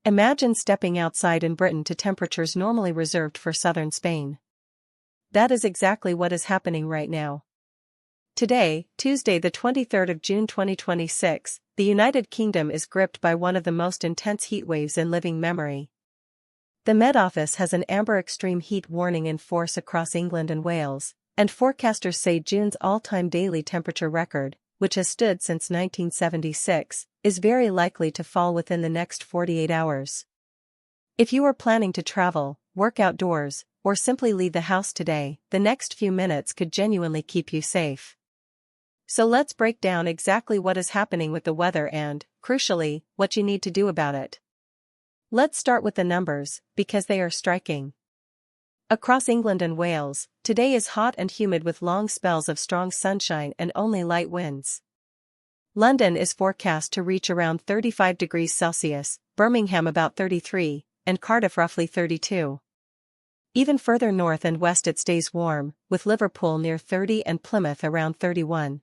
Imagine stepping outside in Britain to temperatures normally reserved for southern Spain. That is exactly what is happening right now. Today, Tuesday the 23rd of June 2026, the United Kingdom is gripped by one of the most intense heatwaves in living memory. The Met Office has an amber extreme heat warning in force across England and Wales, and forecasters say June's all-time daily temperature record, which has stood since 1976, is very likely to fall within the next 48 hours. If you are planning to travel, work outdoors, or simply leave the house today, the next few minutes could genuinely keep you safe. So let's break down exactly what is happening with the weather and, crucially, what you need to do about it. Let's start with the numbers, because they are striking. Across England and Wales, today is hot and humid with long spells of strong sunshine and only light winds. London is forecast to reach around 35 degrees Celsius, Birmingham about 33, and Cardiff roughly 32. Even further north and west it stays warm, with Liverpool near 30 and Plymouth around 31.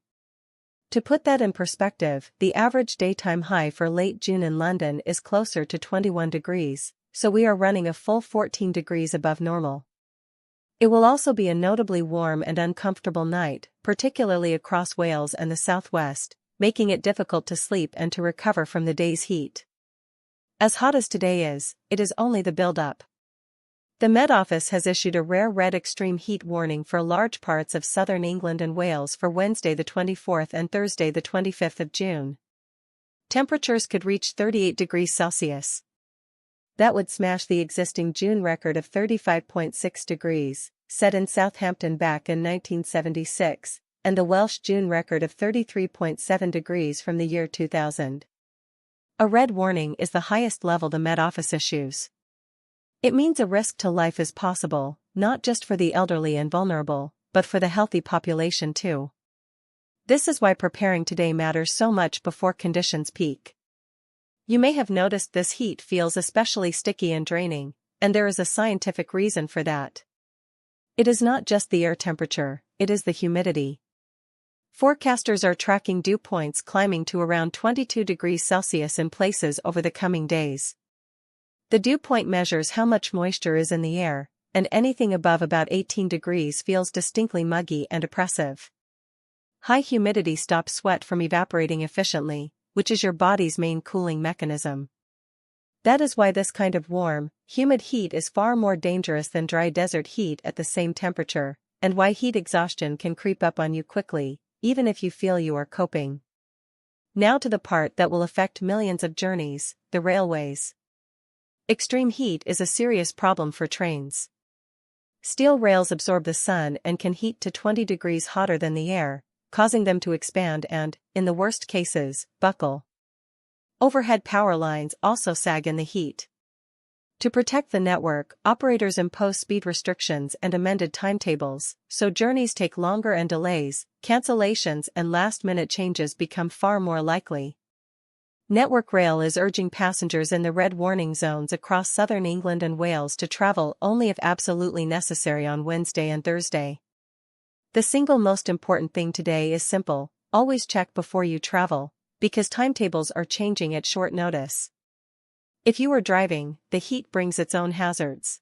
To put that in perspective, the average daytime high for late June in London is closer to 21 degrees, so we are running a full 14 degrees above normal. It will also be a notably warm and uncomfortable night, particularly across Wales and the southwest, making it difficult to sleep and to recover from the day's heat. As hot as today is, it is only the build-up. The Met Office has issued a rare red extreme heat warning for large parts of southern England and Wales for Wednesday the 24th and Thursday the 25th of June. Temperatures could reach 38 degrees Celsius. That would smash the existing June record of 35.6 degrees, set in Southampton back in 1976, and the Welsh June record of 33.7 degrees from the year 2000. A red warning is the highest level the Met Office issues. It means a risk to life is possible, not just for the elderly and vulnerable, but for the healthy population too. This is why preparing today matters so much before conditions peak. You may have noticed this heat feels especially sticky and draining, and there is a scientific reason for that. It is not just the air temperature, it is the humidity. Forecasters are tracking dew points climbing to around 22 degrees Celsius in places over the coming days. The dew point measures how much moisture is in the air, and anything above about 18 degrees feels distinctly muggy and oppressive. High humidity stops sweat from evaporating efficiently, which is your body's main cooling mechanism. That is why this kind of warm, humid heat is far more dangerous than dry desert heat at the same temperature, and why heat exhaustion can creep up on you quickly, even if you feel you are coping. Now to the part that will affect millions of journeys, the railways. Extreme heat is a serious problem for trains. Steel rails absorb the sun and can heat to 20 degrees hotter than the air, causing them to expand and, in the worst cases, buckle. Overhead power lines also sag in the heat. To protect the network, operators impose speed restrictions and amended timetables, so journeys take longer and delays, cancellations and last-minute changes become far more likely. Network Rail is urging passengers in the red warning zones across southern England and Wales to travel only if absolutely necessary on Wednesday and Thursday. The single most important thing today is simple: always check before you travel, because timetables are changing at short notice. If you are driving, the heat brings its own hazards.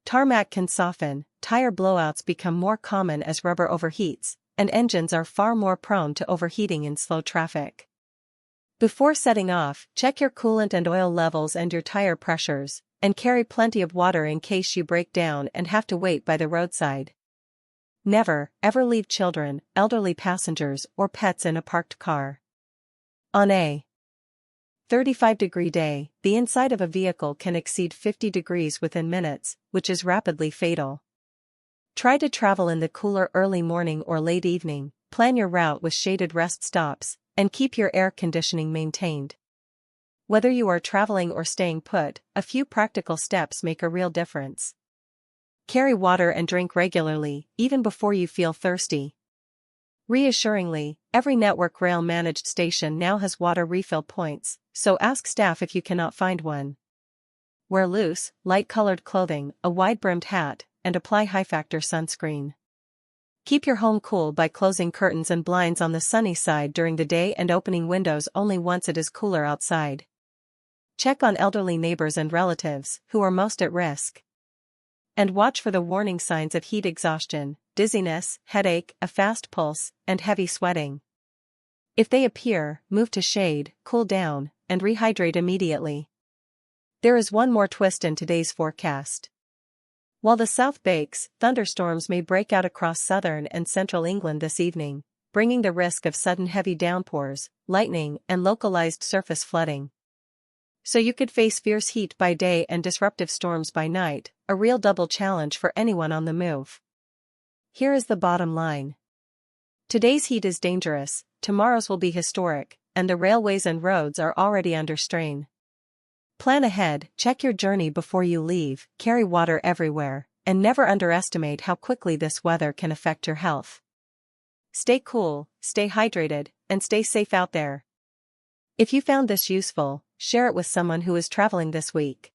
Tarmac can soften, tire blowouts become more common as rubber overheats, and engines are far more prone to overheating in slow traffic. Before setting off, check your coolant and oil levels and your tire pressures, and carry plenty of water in case you break down and have to wait by the roadside. Never, ever leave children, elderly passengers, or pets in a parked car. On a 35-degree day, the inside of a vehicle can exceed 50 degrees within minutes, which is rapidly fatal. Try to travel in the cooler early morning or late evening, plan your route with shaded rest stops, and keep your air conditioning maintained. Whether you are traveling or staying put, a few practical steps make a real difference. Carry water and drink regularly, even before you feel thirsty. Reassuringly, every Network Rail managed station now has water refill points, so ask staff if you cannot find one. Wear loose, light-colored clothing, a wide-brimmed hat, and apply high-factor sunscreen. Keep your home cool by closing curtains and blinds on the sunny side during the day and opening windows only once it is cooler outside. Check on elderly neighbors and relatives who are most at risk. And watch for the warning signs of heat exhaustion, dizziness, headache, a fast pulse, and heavy sweating. If they appear, move to shade, cool down, and rehydrate immediately. There is one more twist in today's forecast. While the south bakes, thunderstorms may break out across southern and central England this evening, bringing the risk of sudden heavy downpours, lightning, and localized surface flooding. So you could face fierce heat by day and disruptive storms by night, a real double challenge for anyone on the move. Here is the bottom line. Today's heat is dangerous, tomorrow's will be historic, and the railways and roads are already under strain. Plan ahead, check your journey before you leave, carry water everywhere, and never underestimate how quickly this weather can affect your health. Stay cool, stay hydrated, and stay safe out there. If you found this useful, share it with someone who is traveling this week.